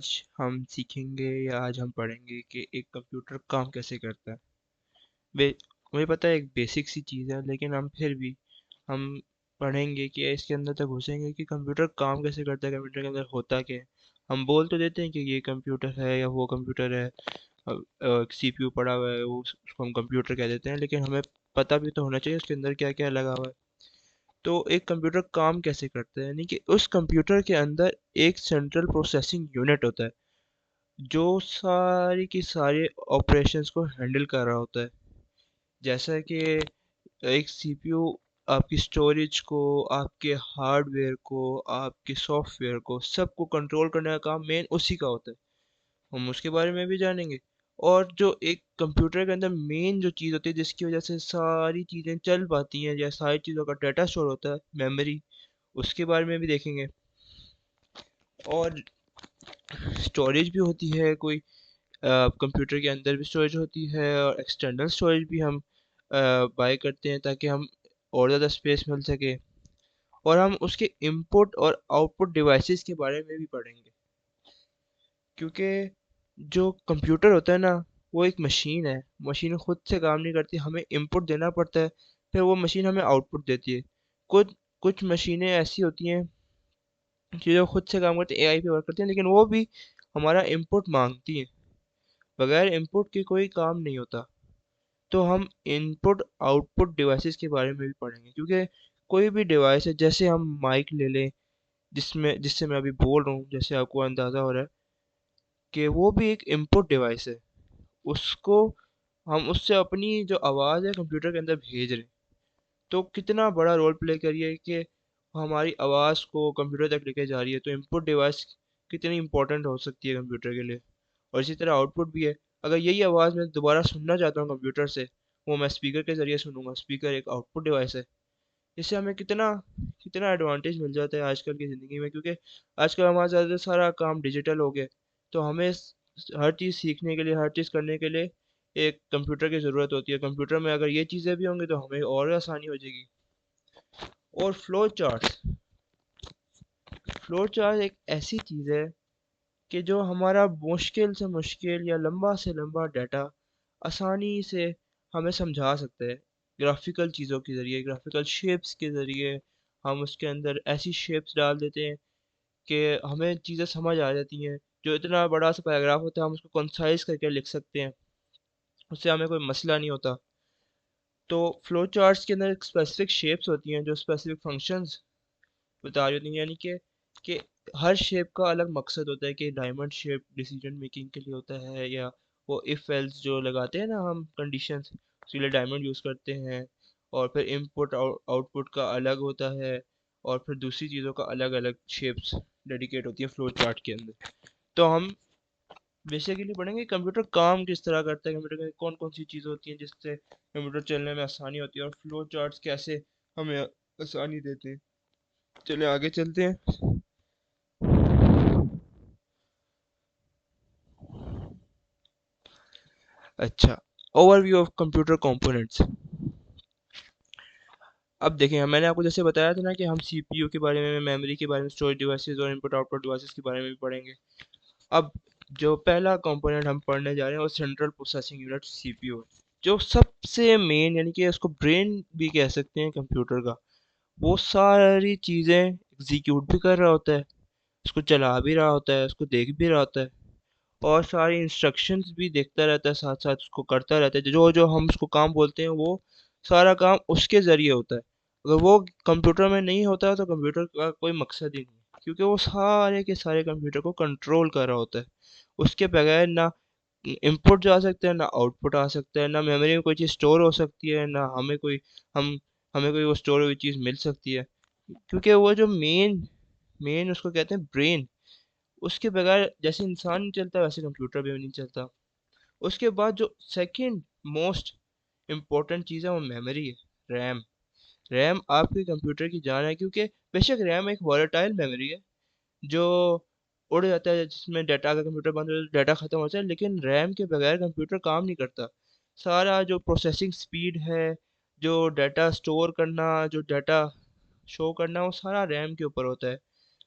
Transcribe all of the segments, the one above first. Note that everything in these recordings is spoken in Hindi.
आज हम सीखेंगे या आज हम पढ़ेंगे कि एक कंप्यूटर काम कैसे करता है। बे मुझे पता है एक बेसिक सी चीज़ है, लेकिन हम फिर भी हम पढ़ेंगे कि इसके अंदर तक घुसेंगे कि कंप्यूटर काम कैसे करता है, कंप्यूटर के अंदर होता क्या है। हम बोल तो देते हैं कि ये कंप्यूटर है या वो कंप्यूटर है, सीपीयू पड़ा हुआ है, वो उसको हम कंप्यूटर कह देते हैं, लेकिन हमें पता भी तो होना चाहिए उसके अंदर क्या क्या लगा हुआ है। तो एक कंप्यूटर काम कैसे करता है, यानी कि उस कंप्यूटर के अंदर एक सेंट्रल प्रोसेसिंग यूनिट होता है जो सारी की सारी ऑपरेशंस को हैंडल कर रहा होता है। जैसा कि एक सीपीयू आपकी स्टोरेज को, आपके हार्डवेयर को, आपके सॉफ्टवेयर को, सबको कंट्रोल करने का काम मेन उसी का होता है। हम उसके बारे में भी जानेंगे। और जो एक कंप्यूटर के अंदर मेन जो चीज़ होती है जिसकी वजह से सारी चीज़ें चल पाती हैं या सारी चीज़ों का डाटा स्टोर होता है, मेमोरी, उसके बारे में भी देखेंगे। और स्टोरेज भी होती है कोई, कंप्यूटर के अंदर भी स्टोरेज होती है और एक्सटर्नल स्टोरेज भी हम बाय करते हैं ताकि हम और ज़्यादा स्पेस मिल सके। और हम उसके इनपुट और आउटपुट डिवाइसेस के बारे में भी पढ़ेंगे, क्योंकि जो कंप्यूटर होता है ना, वो एक मशीन है। मशीन खुद से काम नहीं करती, हमें इनपुट देना पड़ता है, फिर वो मशीन हमें आउटपुट देती है। कुछ कुछ मशीनें ऐसी होती हैं कि जो खुद से काम करती हैं, एआई पे वर्क करती हैं, लेकिन वो भी हमारा इनपुट मांगती हैं। बगैर इनपुट के कोई काम नहीं होता। तो हम इनपुट आउटपुट डिवाइसेस के बारे में भी पढ़ेंगे, क्योंकि कोई भी डिवाइस है, जैसे हम माइक ले लें जिसमें जिससे मैं अभी बोल रहा हूँ, जैसे आपको अंदाज़ा हो रहा है कि वो भी एक इनपुट डिवाइस है। उसको हम उससे अपनी जो आवाज़ है कंप्यूटर के अंदर भेज रहे हैं। तो कितना बड़ा रोल प्ले करिए कि हमारी आवाज़ को कंप्यूटर तक लेके जा रही है, तो इनपुट डिवाइस कितनी इंपॉर्टेंट हो सकती है कंप्यूटर के लिए। और इसी तरह आउटपुट भी है। अगर यही आवाज़ मैं दोबारा सुनना चाहता हूँ कंप्यूटर से, वो मैं स्पीकर के ज़रिए सुनूंगा। स्पीकर एक आउटपुट डिवाइस है। इससे हमें कितना कितना एडवांटेज मिल जाता है आजकल की ज़िंदगी में, क्योंकि आजकल हमारा ज़्यादा सारा काम डिजिटल हो गया। तो हमें हर चीज़ सीखने के लिए, हर चीज़ करने के लिए एक कंप्यूटर की ज़रूरत होती है। कंप्यूटर में अगर ये चीज़ें भी होंगी तो हमें और आसानी हो जाएगी। और फ्लो चार्ट एक ऐसी चीज़ है कि जो हमारा मुश्किल से मुश्किल या लंबा से लंबा डाटा आसानी से हमें समझा सकते हैं। ग्राफिकल चीज़ों के ज़रिए, ग्राफिकल शेप्स के ज़रिए हम उसके अंदर ऐसी शेप्स डाल देते हैं कि हमें चीज़ें समझ आ जाती हैं। जो इतना बड़ा सा पैराग्राफ होता है, हम उसको कंसाइज करके लिख सकते हैं। उससे हमें कोई मसला नहीं होता। तो फ्लो चार्ट्स के अंदर स्पेसिफिक शेप्स होती हैं जो स्पेसिफिक फंक्शंस बता रही होती हैं, यानी कि हर शेप का अलग मकसद होता है। कि डायमंड शेप डिसीजन मेकिंग के लिए होता है, या वो इफ एल्स जो लगाते हैं ना हम कंडीशंस, उसके लिए डायमंड यूज़ करते हैं। और फिर इनपुट आउटपुट का अलग होता है। और फिर दूसरी चीज़ों का अलग अलग शेप्स डेडिकेट होती है फ्लो चार्ट के अंदर। तो हम बेसिकली पढ़ेंगे कंप्यूटर काम किस तरह करता है, कंप्यूटर में कौन कौन सी चीज़ होती हैं जिससे कंप्यूटर चलने में आसानी होती है, और फ्लो चार्ट्स कैसे हमें आसानी देते हैं। चलिए आगे चलते हैं। अच्छा, ओवरव्यू ऑफ कंप्यूटर कंपोनेंट्स। अब देखें, मैंने आपको जैसे बताया था ना कि हम सीपीयू के बारे में, मेमोरी के बारे में, स्टोरेज डिवाइसेस और इनपुट आउटपुट डिवाइसेस के बारे में भी पढ़ेंगे। अब जो पहला कंपोनेंट हम पढ़ने जा रहे हैं वो सेंट्रल प्रोसेसिंग यूनिट सीपीयू है, जो सबसे मेन, यानी कि उसको ब्रेन भी कह सकते हैं कंप्यूटर का। वो सारी चीज़ें एग्जीक्यूट भी कर रहा होता है, उसको चला भी रहा होता है, उसको देख भी रहा होता है, और सारी इंस्ट्रक्शंस भी देखता रहता है, साथ साथ उसको करता रहता है। जो जो हम उसको काम बोलते हैं वो सारा काम उसके ज़रिए होता है। अगर वो कंप्यूटर में नहीं होता तो कंप्यूटर का कोई मकसद ही नहीं, क्योंकि वो सारे के सारे कंप्यूटर को कंट्रोल कर रहा होता है। उसके बगैर ना इनपुट जा सकता है, ना आउटपुट आ सकता है, ना मेमोरी में कोई चीज़ स्टोर हो सकती है, ना हम हमें कोई वो स्टोर हुई चीज़ मिल सकती है। क्योंकि वो जो मेन मेन उसको कहते हैं ब्रेन, उसके बगैर जैसे इंसान नहीं चलता वैसे कंप्यूटर भी नहीं चलता। उसके बाद जो सेकंड मोस्ट इम्पोर्टेंट चीज़ है वो मेमोरी है, रैम। रैम आपके कंप्यूटर की जान है, क्योंकि बेशक रैम एक वॉलेटाइल मेमोरी है जो उड़ जाता है, जिसमें डाटा, का कंप्यूटर बंद हो जाए डाटा खत्म हो जाए, लेकिन रैम के बगैर कंप्यूटर काम नहीं करता। सारा जो प्रोसेसिंग स्पीड है, जो डाटा स्टोर करना, जो डाटा शो करना, वो सारा रैम के ऊपर होता है।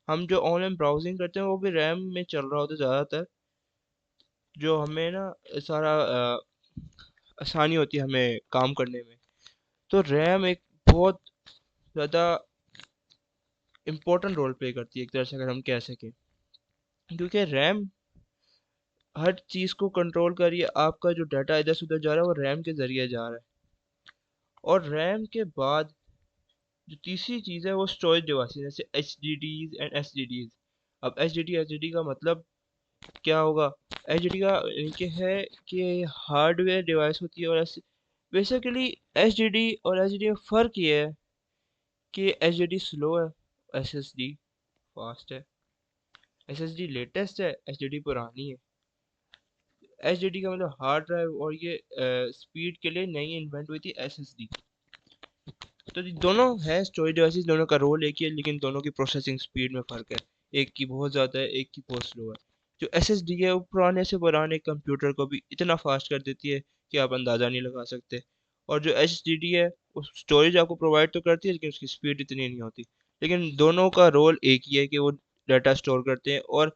हम जो ऑनलाइन ब्राउजिंग करते हैं वो भी रैम में चल रहा होता है ज़्यादातर, जो हमें ना सारा आसानी होती है हमें काम करने में। तो रैम एक बहुत ज़्यादा इम्पोर्टेंट रोल प्ले करती है एक तरह से, अगर हम कह सकें, क्योंकि रैम हर चीज़ को कंट्रोल कर रही है। आपका जो डाटा इधर से उधर जा रहा है वो रैम के ज़रिए जा रहा है। और रैम के बाद जो तीसरी चीज़ है वो स्टोरेज डिवाइस, जैसे H D Ds and S D Ds. अब एच डी डी का मतलब क्या होगा? एच डी डी का इनके है कि हार्डवेयर डिवाइस होती है, और बेसिकली एच डी डी और एच डी डी में फ़र्क ये है कि एच डी डी स्लो है, एस एस डी फास्ट है। एस एस डी लेटेस्ट है, एच डी डी पुरानी है। एच डी डी का मतलब हार्ड ड्राइव, और ये स्पीड के लिए नई इन्वेंट हुई थी एस एस डी। तो ये दोनों है स्टोरेज डिवाइसेस, दोनों का रोल एक ही है, लेकिन दोनों की प्रोसेसिंग स्पीड में फ़र्क है। एक की बहुत ज़्यादा है, एक की बहुत स्लो है। जो एसएसडी है वो पुराने से पुराने कंप्यूटर को भी इतना फास्ट कर देती है कि आप अंदाज़ा नहीं लगा सकते। और जो एचडीडी है वो स्टोरेज आपको प्रोवाइड तो करती है, लेकिन उसकी स्पीड इतनी नहीं होती। लेकिन दोनों का रोल एक ही है कि वो डाटा स्टोर करते हैं, और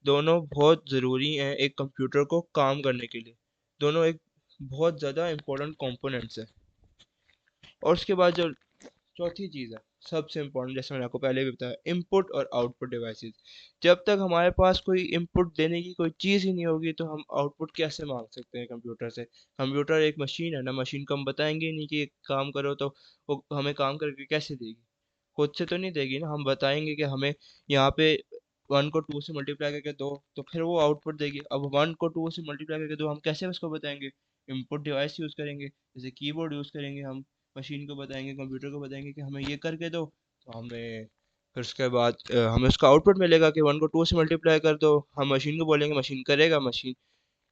दोनों बहुत ज़रूरी हैं एक कंप्यूटर को काम करने के लिए। दोनों एक बहुत ज़्यादा इम्पोर्टेंट कंपोनेंट्स हैं। और उसके बाद जो चौथी चीज़ है सबसे इम्पोर्टेंट, जैसे मैंने आपको पहले भी बताया, इनपुट और आउटपुट डिवाइसेस। जब तक हमारे पास कोई इनपुट देने की कोई चीज़ ही नहीं होगी तो हम आउटपुट कैसे मांग सकते हैं कंप्यूटर से? कंप्यूटर एक मशीन है ना, मशीन को हम बताएंगे ही नहीं कि काम करो तो वो हमें काम करके कैसे देगी? खुद से तो नहीं देगी ना। हम बताएंगे कि हमें यहाँ पे 1 को 2 से मल्टीप्लाई करके दो, तो फिर वो आउटपुट देगी। अब 1 को 2 से मल्टीप्लाई करके दो हम कैसे उसको बताएंगे? इनपुट डिवाइस यूज़ करेंगे, जैसे कीबोर्ड यूज़ करेंगे हम। मशीन को बताएंगे, कंप्यूटर को बताएंगे कि हमें ये करके दो, तो हमें फिर उसके बाद हमें उसका आउटपुट मिलेगा कि 1 को 2 से मल्टीप्लाई कर दो। हम मशीन को बोलेंगे, मशीन करेगा, मशीन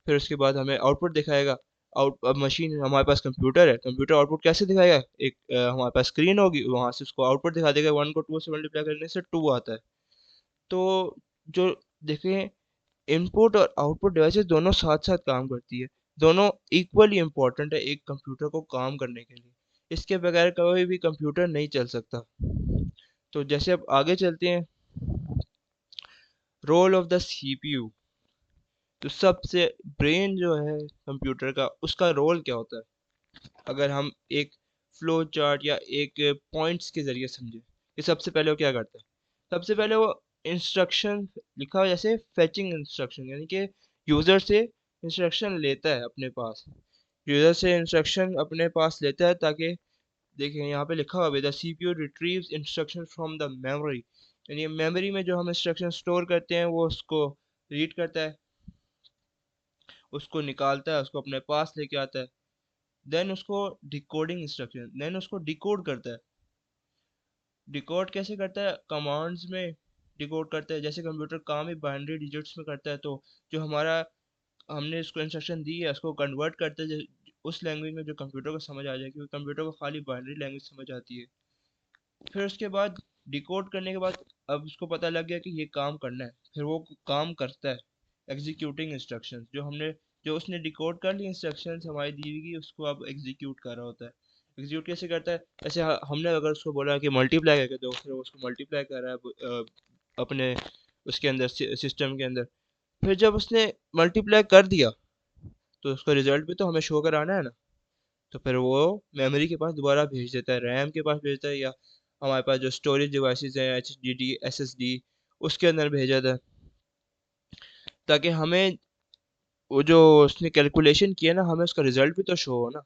फिर उसके बाद हमें आउटपुट दिखाएगा। अब मशीन, हमारे पास कंप्यूटर है, कंप्यूटर आउटपुट कैसे दिखाएगा? एक हमारे पास स्क्रीन होगी, वहां से उसको आउटपुट दिखा देगा। 1 को 2 से मल्टीप्लाई करने से 2 आता है। तो जो देखें, इनपुट और आउटपुट डिवाइसेस दोनों साथ साथ काम करती है। दोनों इक्वली इम्पोर्टेंट है एक कंप्यूटर को काम करने के लिए। इसके बगैर कोई भी कंप्यूटर नहीं चल सकता। तो जैसे अब आगे चलते हैं, रोल ऑफ द सीपीयू। तो सबसे ब्रेन जो है कंप्यूटर का, उसका रोल क्या होता है? अगर हम एक फ्लो चार्ट या एक पॉइंट्स के जरिए समझे, कि सबसे पहले वो क्या करता है? सबसे पहले वो इंस्ट्रक्शन लिखा हुआ, जैसे फेचिंग इंस्ट्रक्शन, यानी कि यूज़र से इंस्ट्रक्शन लेता है अपने पास। यूज़र से इंस्ट्रक्शन अपने पास लेता है, ताकि देखें यहाँ पे लिखा हुआ है, the CPU retrieves instruction from the memory. यानी मेमोरी में जो हम इंस्ट्रक्शन स्टोर करते हैं वो उसको रीड करता है, उसको निकालता है, उसको अपने पास लेके आता है। देन उसको डिकोडिंग इंस्ट्रक्शन, देन उसको डिकोड करता है। डिकोड कैसे करता है? कमांड्स में डिकोड करता है। जैसे कंप्यूटर काम ही बाइनरी डिजिट्स में करता है, तो जो हमारा हमने इसको इंस्ट्रक्शन दी है उसको कन्वर्ट करते हैं उस लैंग्वेज में जो कंप्यूटर को समझ आ जाए, क्योंकि कंप्यूटर को खाली बाइनरी लैंग्वेज समझ आती है। फिर उसके बाद डिकोड करने के बाद अब उसको पता लग गया कि ये काम करना है, फिर वो काम करता है। एग्जीक्यूटिंग इंस्ट्रक्शंस, जो उसने डिकोड कर ली इंस्ट्रक्शंस हमारी दी हुई, उसको अब एग्जीक्यूट कर रहा होता है। एग्जीक्यूट कैसे करता है? जैसे हमने अगर उसको बोला कि मल्टीप्लाई करके दो, फिर वो उसको मल्टीप्लाई कर रहा है अपने उसके अंदर, सिस्टम के अंदर। फिर जब उसने मल्टीप्लाई कर दिया तो उसका रिजल्ट भी तो हमें शो कराना है ना। तो फिर वो मेमोरी के पास दोबारा भेज देता है, रैम के पास भेजता है, या हमारे पास जो स्टोरेज डिवाइसेस हैं, H D D, S S D, उसके अंदर भेजा था, ताकि हमें वो जो उसने कैलकुलेशन किया ना, हमें उसका रिजल्ट भी तो शो हो ना।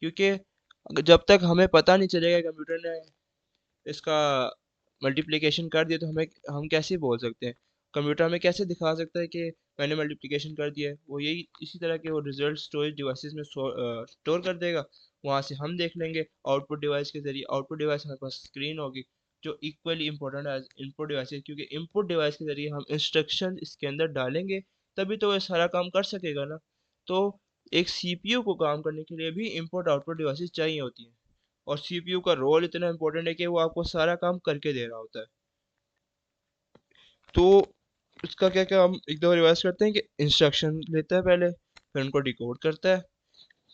क्योंकि जब तक हमें पता नहीं चलेगा कंप्यूटर ने इसका मल्टीप्लिकेशन कर दिया, तो हम कैसे बोल सकते हैं? कंप्यूटर हमें कैसे दिखा सकता है कि मैंने मल्टीप्लिकेशन कर दिया है? वो यही इसी तरह के वो रिजल्ट स्टोरेज डिवाइसेस में स्टोर कर देगा। वहाँ से हम देख लेंगे आउटपुट डिवाइस के जरिए। आउटपुट डिवाइस हमारे पास स्क्रीन होगी, जो इक्वली इंपॉर्टेंट है इनपुट डिवाइसेस, क्योंकि इनपुट डिवाइस के जरिए हम इंस्ट्रक्शन इसके अंदर डालेंगे, तभी तो ये सारा काम कर सकेगा ना। तो एक सीपीयू को काम करने के लिए भी इनपुट आउटपुट डिवाइसेस चाहिए होती हैं। और सीपीयू का रोल इतना इंपॉर्टेंट है कि वो आपको सारा काम करके दे रहा होता है। तो उसका क्या क्या हम एक दो रिवाइज करते हैं कि इंस्ट्रक्शन लेता है पहले, फिर उनको डिकोड करता है,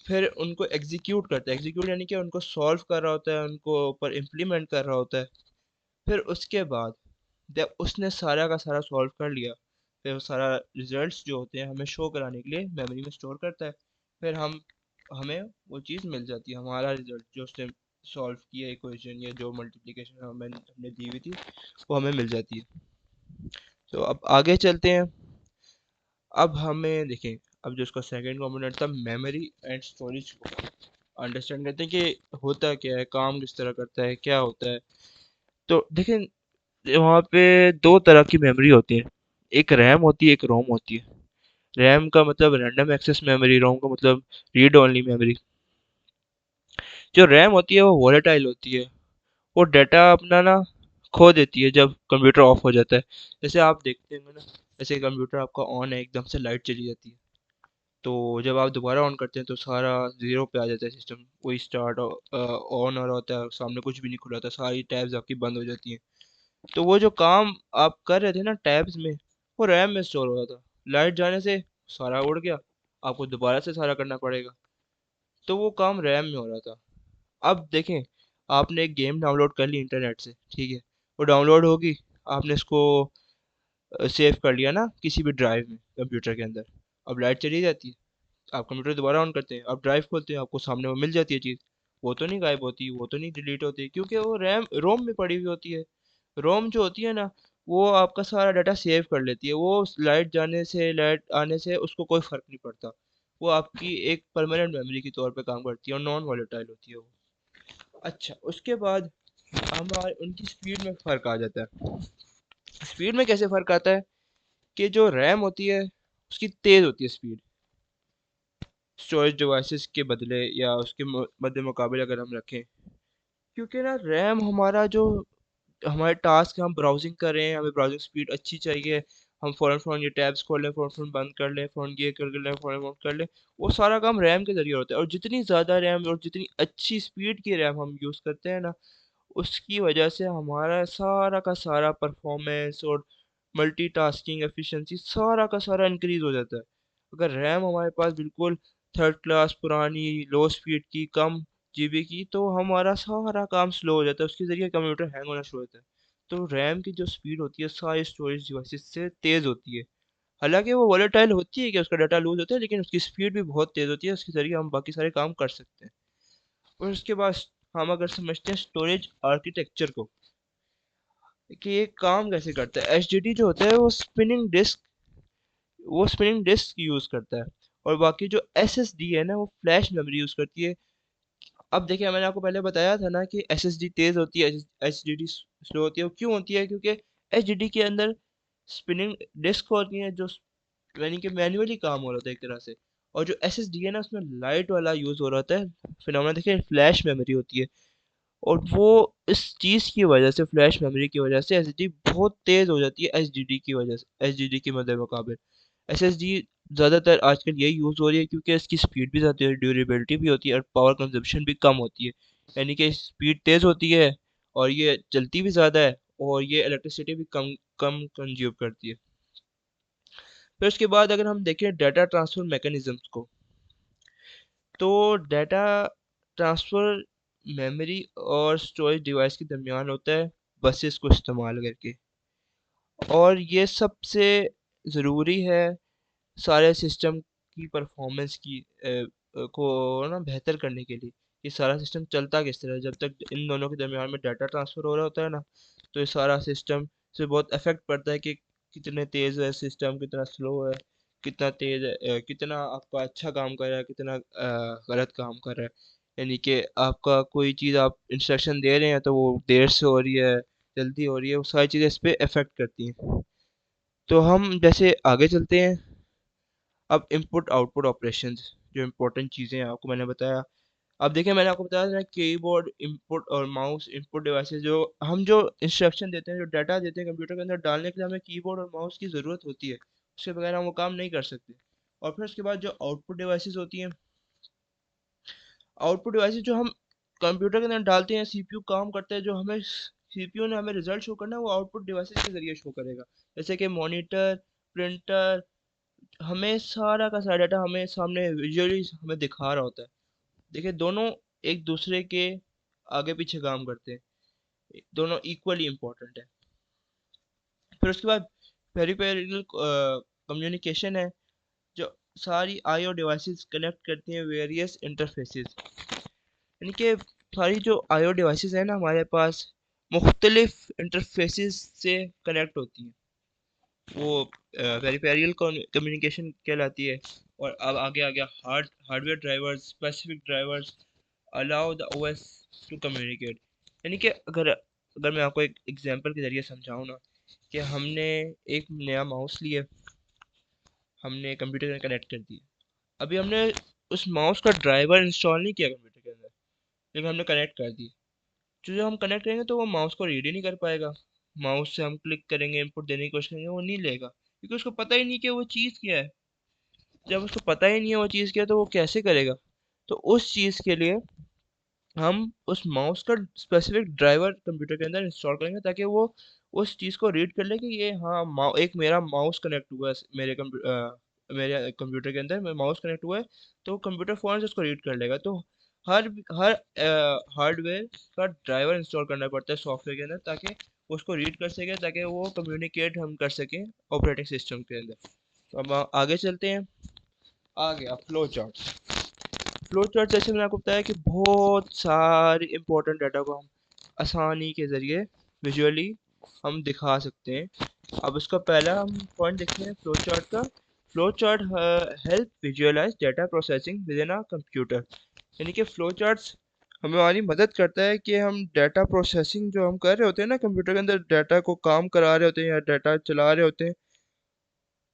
फिर उनको एग्जीक्यूट करता है। एग्जीक्यूट यानी कि उनको सॉल्व कर रहा होता है, उनको ऊपर इम्प्लीमेंट कर रहा होता है। फिर उसके बाद जब उसने सारा का सारा सॉल्व कर लिया, फिर वो सारा रिजल्ट्स जो होते हैं हमें शो कराने के लिए मेमोरी में स्टोर करता है। फिर हम हमें वो चीज़ मिल जाती है, हमारा रिजल्ट जो उसने सॉल्व किया इक्वेशन या जो मल्टीप्लिकेशन हमें हमने दी हुई थी वो हमें मिल जाती है। तो अब आगे चलते हैं। अब हमें देखें, अब जो उसका सेकंड कंपोनेंट था मेमोरी एंड स्टोरेज को अंडरस्टैंड करते हैं कि होता क्या है, काम किस तरह करता है, क्या होता है। तो देखें, वहाँ पे दो तरह की मेमोरी होती है, एक रैम होती है, एक रोम होती है। रैम का मतलब रैंडम एक्सेस मेमोरी, रोम का मतलब रीड ओनली मेमोरी। जो रैम होती है वो वोलेटाइल होती है, वो डाटा अपना ना खो देती है जब कंप्यूटर ऑफ हो जाता है। जैसे आप देखते हैं ना, जैसे कंप्यूटर आपका ऑन है, एकदम से लाइट चली जाती है, तो जब आप दोबारा ऑन करते हैं तो सारा जीरो पे आ जाता है सिस्टम, वही स्टार्ट ऑन हो रहा होता है, सामने कुछ भी नहीं खुला था, सारी टैब्स आपकी बंद हो जाती हैं। तो वो जो काम आप कर रहे थे ना टैब्स में, वो रैम में स्टोर हो रहा था। लाइट जाने से सारा उड़ गया, आपको दोबारा से सारा करना पड़ेगा। तो वो काम रैम में हो रहा था। अब देखें, आपने एक गेम डाउनलोड कर ली इंटरनेट से, ठीक है, वो डाउनलोड होगी, आपने इसको सेव कर लिया ना किसी भी ड्राइव में कंप्यूटर के अंदर। अब लाइट चली जाती है, आप कंप्यूटर दोबारा ऑन करते हैं, आप ड्राइव खोलते हैं, आपको सामने वो मिल जाती है चीज़। वो तो नहीं गायब होती, वो तो नहीं डिलीट होती, क्योंकि वो रैम रोम में पड़ी हुई होती है। रोम जो होती है ना, वो आपका सारा डाटा सेव कर लेती है, वो लाइट जाने से लाइट आने से उसको कोई फर्क नहीं पड़ता। वो आपकी एक परमानेंट मेमोरी के तौर पे काम करती है और नॉन वॉलेटाइल होती है वो। अच्छा, उसके बाद हमारे उनकी स्पीड में फ़र्क आ जाता है। स्पीड में कैसे फ़र्क आता है कि जो रैम होती है उसकी तेज़ होती है स्पीड, स्टोरेज डिवाइसेस के बदले या उसके मद्दे मुकाबले अगर हम रखें। क्योंकि ना रैम हमारा जो हमारे टास्क, हम ब्राउजिंग कर रहे हैं, हमें ब्राउजिंग स्पीड अच्छी चाहिए, हम फ़ौरन फ़ौरन ये टैब्स खोल लें, फ़ौरन फ़ौरन बंद कर लें, फ़ौरन ये कर लें, फ़ौरन फ़ौरन कर लें, वो सारा काम रैम के ज़रिए होता है। और जितनी ज़्यादा रैम और जितनी अच्छी स्पीड की रैम हम यूज़ करते हैं ना, उसकी वजह से हमारा सारा का सारा परफॉर्मेंस और मल्टीटास्किंग एफिशिएंसी सारा का सारा इंक्रीज हो जाता है। अगर रैम हमारे पास बिल्कुल थर्ड क्लास पुरानी लो स्पीड की कम जीबी की, तो हमारा सारा काम स्लो हो जाता है, उसके ज़रिए कंप्यूटर हैंग होना शुरू होता है। तो रैम की जो स्पीड होती है सारी स्टोरेज डिवाइसेस से तेज़ होती है। हालांकि वो वोलेटाइल होती है कि उसका डाटा लूज होता है, लेकिन उसकी स्पीड भी बहुत तेज़ होती है, उसके ज़रिए हम बाकी सारे काम कर सकते हैं। और उसके बाद हम अगर समझते हैं स्टोरेज आर्किटेक्चर को, कि ये काम कैसे करता है। एचडीडी जो होता है वो स्पिनिंग डिस्क यूज करता है, और बाकी जो एसएसडी है ना वो फ्लैश मेमोरी यूज करती है। अब देखिए, मैंने आपको पहले बताया था ना कि एसएसडी तेज होती है, एचडीडी स्लो होती है। वो क्यों होती है? क्योंकि एचडीडी के अंदर स्पिनिंग डिस्क होती है, जो यानी कि मैन्युअली काम हो रहा था एक तरह से। और जो एसएसडी है ना, उसमें लाइट वाला यूज हो रहा है, फिनोमेना देखिए, फ्लैश मेमोरी होती है। और वो इस चीज़ की वजह से, फ्लैश मेमोरी की वजह से एसएसडी बहुत तेज़ हो जाती है एचडीडी की वजह से, एचडीडी के मद्दे मुकाबले। एसएसडी ज़्यादातर आजकल यही यूज़ हो रही है क्योंकि इसकी स्पीड भी ज़्यादा है, ड्यूरेबिलिटी भी होती है और पावर कंजप्शन भी कम होती है। यानी कि स्पीड तेज़ होती है और ये चलती भी ज़्यादा है, और ये इलेक्ट्रिसिटी भी कम कम कंज्यूम करती है। फिर उसके बाद अगर हम देखें डाटा ट्रांसफर मैकेनिज्म्स को, तो डाटा ट्रांसफ़र मेमोरी और स्टोरेज डिवाइस के दरमियान होता है बसेस को इस्तेमाल करके। और ये सबसे ज़रूरी है सारे सिस्टम की परफॉर्मेंस को ना बेहतर करने के लिए। ये सारा सिस्टम चलता किस तरह है, जब तक इन दोनों के दरमियान में डाटा ट्रांसफ़र हो रहा होता है ना, तो ये सारा सिस्टम से बहुत इफेक्ट पड़ता है कि कितने तेज़ है सिस्टम, कितना स्लो है, कितना तेज़ है, कितना आपका अच्छा काम कर रहा है, कितना गलत काम कर रहा है। यानी कि आपका कोई चीज़ आप इंस्ट्रक्शन दे रहे हैं तो वो देर से हो रही है, जल्दी हो रही है, वो सारी चीज़ें इस पे इफेक्ट करती हैं। तो हम जैसे आगे चलते हैं। अब इनपुट आउटपुट ऑपरेशंस, जो इम्पोर्टेंट चीज़ें हैं आपको मैंने बताया। अब देखिए, मैंने आपको बताया था ना, कीबोर्ड इनपुट और माउस इनपुट डिवाइसेस, जो हम जो इंस्ट्रक्शन देते हैं, जो डाटा देते हैं कंप्यूटर के अंदर डालने के लिए, हमें कीबोर्ड और माउस की ज़रूरत होती है, उसके बगैर हम वो काम नहीं कर सकते। और फिर उसके बाद जो आउटपुट डिवाइसेस होती हैं, आउटपुट डिवाइसेस जो हम कंप्यूटर के अंदर डालते हैं, सीपीयू काम करता है, जो हमें सीपीयू ने हमें रिजल्ट शो करना है, वो आउटपुट डिवाइसेस के जरिए शो करेगा। जैसे कि मॉनिटर, प्रिंटर, हमें सारा का सारा डाटा हमें सामने विजुअली हमें दिखा रहा होता है। देखिए, दोनों एक दूसरे के आगे पीछे काम करते हैं, दोनों इक्वली इम्पोर्टेंट है। फिर उसके बाद पेरिफेरल कम्युनिकेशन है, जो सारी आईओ डिवाइसेस कनेक्ट करती हैं वेरियस इंटरफेसेस। यानी कि सारी जो आईओ डिवाइसेस हैं ना हमारे पास, मुख्तलिफ इंटरफेसेस से कनेक्ट होती हैं, वो पेरिफेरल कम्युनिकेशन कहलाती है। और अब आगे आ गया hardware drivers, specific drivers allow the OS to communicate. यानी कि अगर अगर मैं आपको एक एग्जांपल के ज़रिए समझाऊँ ना, कि हमने एक नया माउस लिया, हमने कंप्यूटर में कनेक्ट कर दिया। अभी हमने उस माउस का ड्राइवर इंस्टॉल नहीं किया कंप्यूटर के अंदर, लेकिन हमने कनेक्ट कर दिया। जो जो हम कनेक्ट करेंगे तो वो माउस को रीड ही नहीं कर पाएगा। माउस से हम क्लिक करेंगे, इनपुट देने की कोशिश करेंगे, वो नहीं लेगा, क्योंकि उसको पता ही नहीं कि वो चीज़ क्या है। जब उसको पता ही नहीं है वो चीज़ क्या है, तो वो कैसे करेगा? तो उस चीज़ के लिए हम उस माउस का स्पेसिफिक ड्राइवर कंप्यूटर के अंदर इंस्टॉल करेंगे, ताकि वो उस चीज़ को रीड कर ले कि ये हाँ एक मेरा माउस कनेक्ट हुआ है मेरे कंप्यूटर के अंदर, मेरा माउस कनेक्ट हुआ है। तो कंप्यूटर फ़ौरन से उसको रीड कर लेगा। तो हर हर हार्डवेयर का ड्राइवर इंस्टॉल करना पड़ता है सॉफ्टवेयर के अंदर, ताकि उसको रीड कर सके, ताकि वो कम्युनिकेट हम कर सकें ऑपरेटिंग सिस्टम के अंदर। तो अब आगे चलते हैं। आ गया फ्लो चार्ट। फ्लो चार्ट जैसे मैंने आपको बताया कि बहुत सारे इंपॉर्टेंट डाटा को हम आसानी के ज़रिए विजुअली हम दिखा सकते हैं। अब इसका पहला हम पॉइंट देखते हैं फ्लो चार्ट का। Flow chart help visualise data processing within a computer. यानी कि फ्लो चार्ट्स हमें हमारी मदद करता है कि हम डाटा प्रोसेसिंग जो हम कर रहे होते हैं ना कंप्यूटर के अंदर, डाटा को काम करा रहे होते हैं या डाटा चला रहे होते हैं,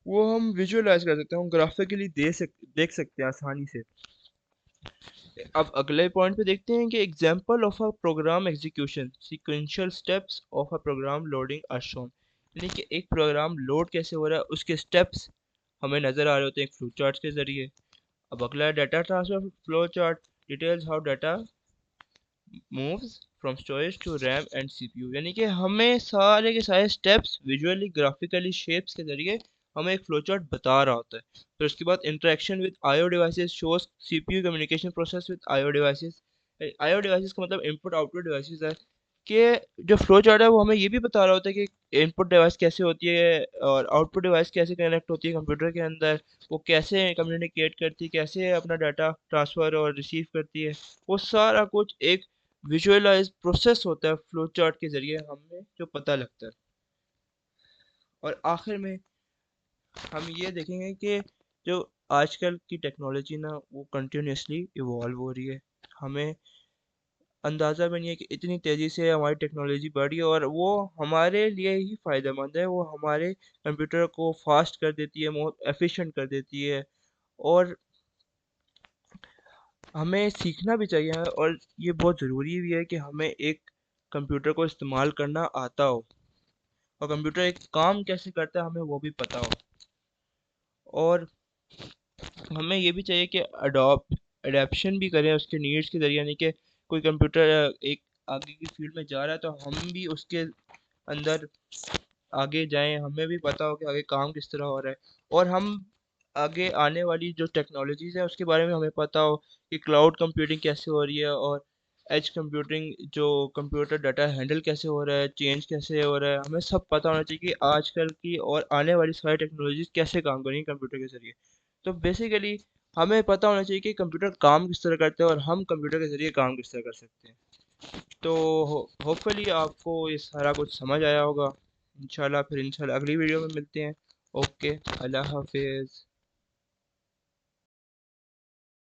वो हम विजुअलाइज कर सकते हैं, हम ग्राफिकली देख सकते हैं आसानी से। अब अगले पॉइंट पे देखते हैं कि example of a program execution, sequential steps of a program loading are shown. यानी कि एक प्रोग्राम लोड कैसे हो रहा है उसके स्टेप्स हमें नज़र आ रहे होते हैं एक फ्लो चार्ट के ज़रिए। अब अगला है data transfer flow chart, details how data moves from storage to RAM and CPU. यानी कि हमें सारे के सारे स्टेप्स विजुअली ग्राफिकली शेप्स के ज़रिए हमें एक फ्लो चार्ट बता रहा होता है। फिर उसके बाद interaction with IO devices shows CPU communication process with IO devices. IO devices का मतलब इनपुट आउटपुट डिवाइसेस है, कि जो फ्लो चार्ट है वो हमें ये भी बता रहा होता है कि इनपुट डिवाइस कैसे होती है और आउटपुट डिवाइस कैसे कनेक्ट होती है कंप्यूटर के अंदर, वो कैसे कम्युनिकेट करती है, कैसे अपना डाटा ट्रांसफ़र और रिसीव करती है। वो सारा कुछ एक विजुअलाइज प्रोसेस होता है फ्लो चार्ट के ज़रिए हमें जो पता लगता है। और आखिर में हम ये देखेंगे कि जो आजकल की टेक्नोलॉजी ना वो कंटिन्यूसली इवॉल्व हो रही है। हमें अंदाज़ा भी नहीं है कि इतनी तेज़ी से हमारी टेक्नोलॉजी बढ़ी है, और वो हमारे लिए ही फ़ायदेमंद है। वो हमारे कंप्यूटर को फास्ट कर देती है, बहुत एफिशिएंट कर देती है। और हमें सीखना भी चाहिए, और ये बहुत ज़रूरी भी है कि हमें एक कंप्यूटर को इस्तेमाल करना आता हो, और कंप्यूटर एक काम कैसे करता है हमें वो भी पता हो। और हमें ये भी चाहिए कि अडेप्शन भी करें उसके नीड्स के ज़रिए। यानी कि कोई कंप्यूटर एक आगे की फील्ड में जा रहा है, तो हम भी उसके अंदर आगे जाएं, हमें भी पता हो कि आगे काम किस तरह हो रहा है, और हम आगे आने वाली जो टेक्नोलॉजीज़ है उसके बारे में हमें पता हो कि क्लाउड कंप्यूटिंग कैसे हो रही है, और एज कंप्यूटिंग जो कंप्यूटर डाटा हैंडल कैसे हो रहा है, चेंज कैसे हो रहा है, हमें सब पता होना चाहिए कि आजकल की और आने वाली सारी टेक्नोलॉजीज कैसे काम करेंगी कंप्यूटर के ज़रिए। तो बेसिकली हमें पता होना चाहिए कि कंप्यूटर काम किस तरह करते हैं और हम कंप्यूटर के ज़रिए काम किस तरह कर सकते हैं। तो होपफुली आपको ये सारा कुछ समझ आया होगा। इंशाल्लाह फिर इंशाल्लाह अगली वीडियो में मिलते हैं। ओके, अल्लाह हाफिज़।